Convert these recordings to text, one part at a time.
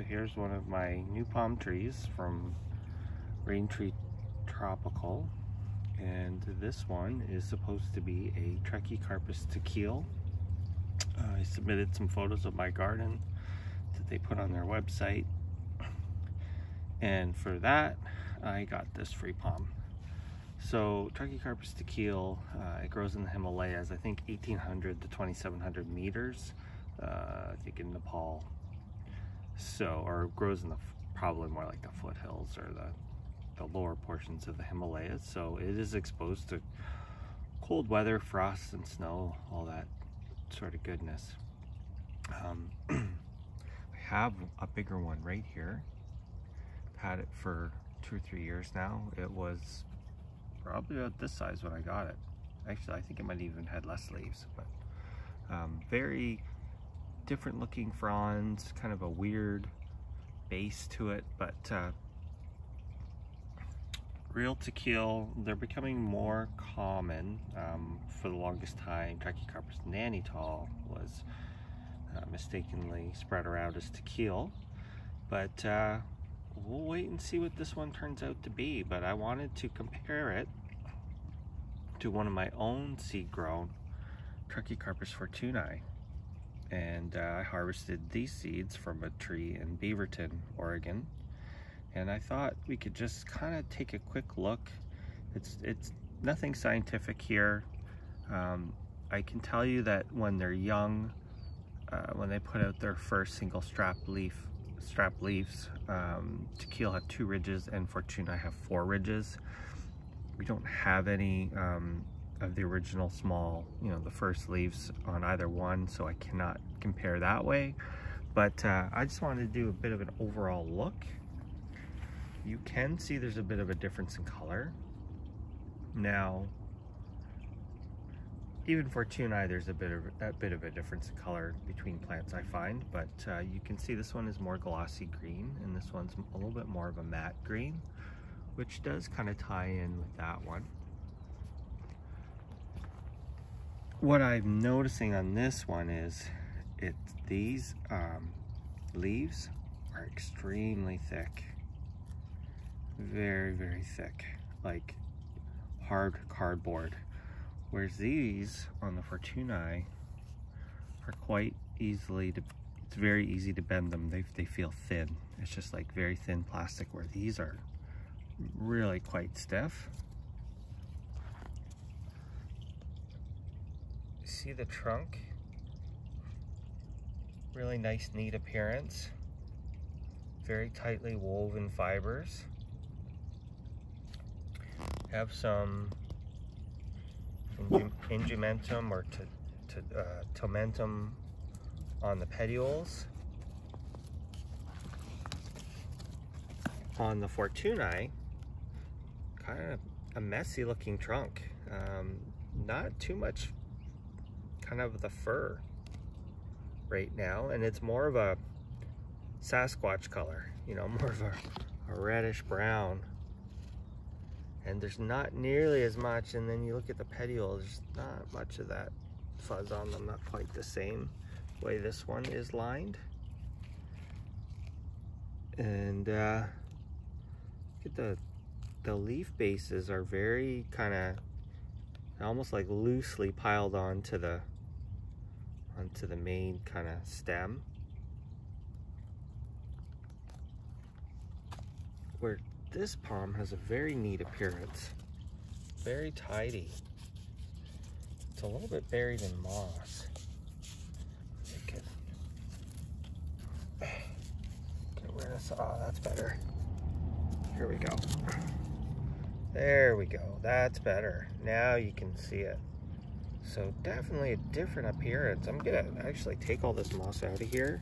So here's one of my new palm trees from Rain Tree Tropical, and this one is supposed to be a Trachycarpus takil. I submitted some photos of my garden that they put on their website, and for that I got this free palm. So Trachycarpus takil, it grows in the Himalayas, I think 1800 to 2700 meters, I think in Nepal. So, or it grows in the probably more like the foothills or the lower portions of the Himalayas. So it is exposed to cold weather, frost and snow, all that sort of goodness. I have a bigger one right here. I've had it for 2 or 3 years now. It was probably about this size when I got it. Actually, I think it might even had less leaves, but very different looking fronds, kind of a weird base to it, but real takil, they're becoming more common. For the longest time, Trachycarpus nannital was mistakenly spread around as takil, but we'll wait and see what this one turns out to be. But I wanted to compare it to one of my own seed grown Trachycarpus fortunei, and I harvested these seeds from a tree in Beaverton, Oregon, and I thought we could just kind of take a quick look. It's nothing scientific here. I can tell you that when they're young, when they put out their first single strap leaves, takil have 2 ridges and fortunei have 4 ridges. We don't have any of the original small, the first leaves on either one, so I cannot compare that way. But I just wanted to do a bit of an overall look. You can see there's a bit of a difference in color. Now, even fortunei, there's a bit of a difference in color between plants, I find, but you can see this one is more glossy green and this one's a little bit more of a matte green, which does kind of tie in with that one. What I'm noticing on this one is these leaves are extremely thick, very, very thick, like hard cardboard. Whereas these on the fortunei are quite easily it's very easy to bend them. They feel thin. It's just like very thin plastic, where these are really quite stiff. See the trunk? Really nice, neat appearance. Very tightly woven fibers. Have some ingumentum or tomentum on the petioles. On the fortunei, kind of a messy looking trunk. Not too much kind of the fur right now, and it's more of a Sasquatch color, more of a reddish brown, and there's not nearly as much. And then you look at the petioles, there's not much of that fuzz on them, not quite the same way this one is lined. And look at the leaf bases are very kind of almost like loosely piled onto the main kind of stem, where this palm has a very neat appearance, very tidy. It's a little bit buried in moss. Get rid of, oh, that's better. Here we go. There we go, that's better. Now you can see it. So definitely a different appearance. I'm gonna actually take all this moss out of here.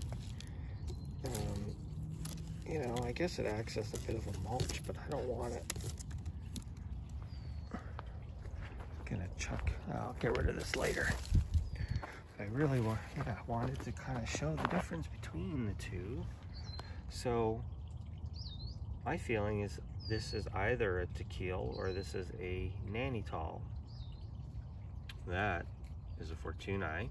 I guess it acts as a bit of a mulch, but I don't want it. I'm gonna I'll get rid of this later. But I really wanted to kind of show the difference between the two. So my feeling is this is either a takil or this is a nannital. That is a fortunei.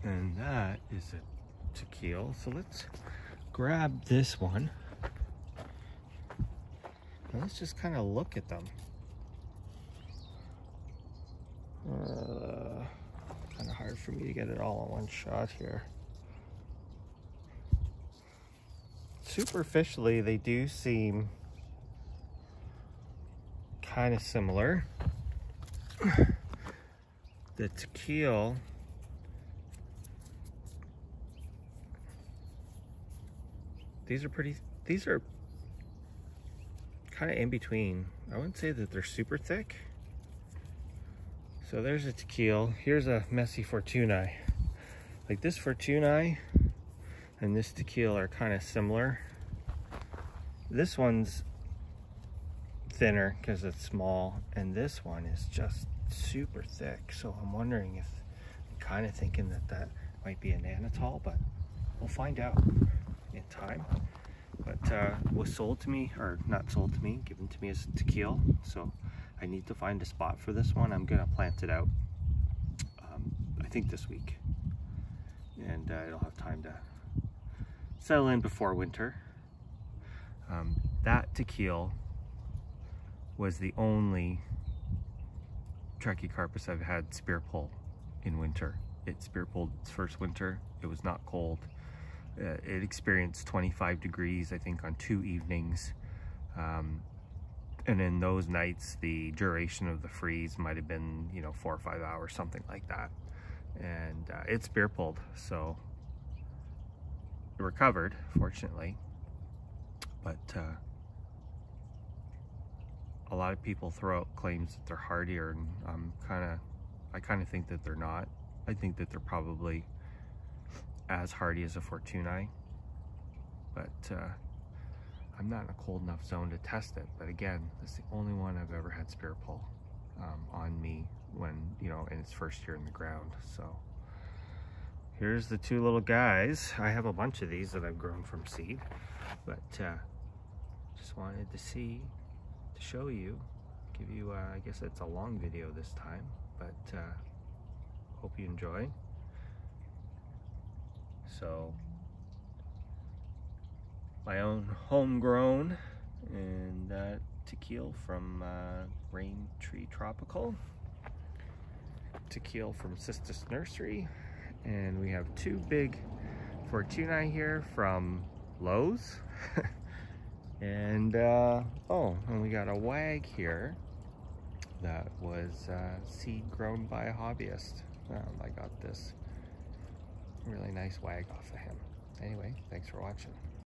And that is a takil. So let's grab this one. And let's just kind of look at them. Kind of hard for me to get it all in one shot here. Superficially, they do seem kind of similar. The takil, these are kind of in between. I wouldn't say that they're super thick. So there's a takil. Here's a messy fortunei. Like this fortunei and this takil are kind of similar. This one's thinner because it's small, and this one is just super thick. So I'm wondering if, I'm kind of thinking that that might be a Neanderthal, but we'll find out in time. But was sold to me, or not sold to me, given to me as takil. So I need to find a spot for this one. I'm gonna plant it out, I think this week, and it'll have time to settle in before winter. That takil was the only Trachycarpus I've had spear pull in winter. It spear pulled its first winter. It was not cold. It experienced 25 degrees, I think, on 2 evenings. And in those nights, the duration of the freeze might have been, 4 or 5 hours, something like that. And it spear pulled, so it recovered, fortunately. But a lot of people throw out claims that they're hardier, and I kind of think that they're not. I think that they're probably as hardy as a fortunei, but I'm not in a cold enough zone to test it. But again, this is the only one I've ever had spear pull on me when, in its first year in the ground. So here's the 2 little guys. I have a bunch of these that I've grown from seed, but just wanted to show you, give you, I guess it's a long video this time, but hope you enjoy. So, my own homegrown, and takil from Rain Tree Tropical, takil from Cistus Nursery, and we have 2 big fortunei here from Lowe's. And and we got a wag here that was seed grown by a hobbyist. I got this really nice wag off of him. Anyway, thanks for watching.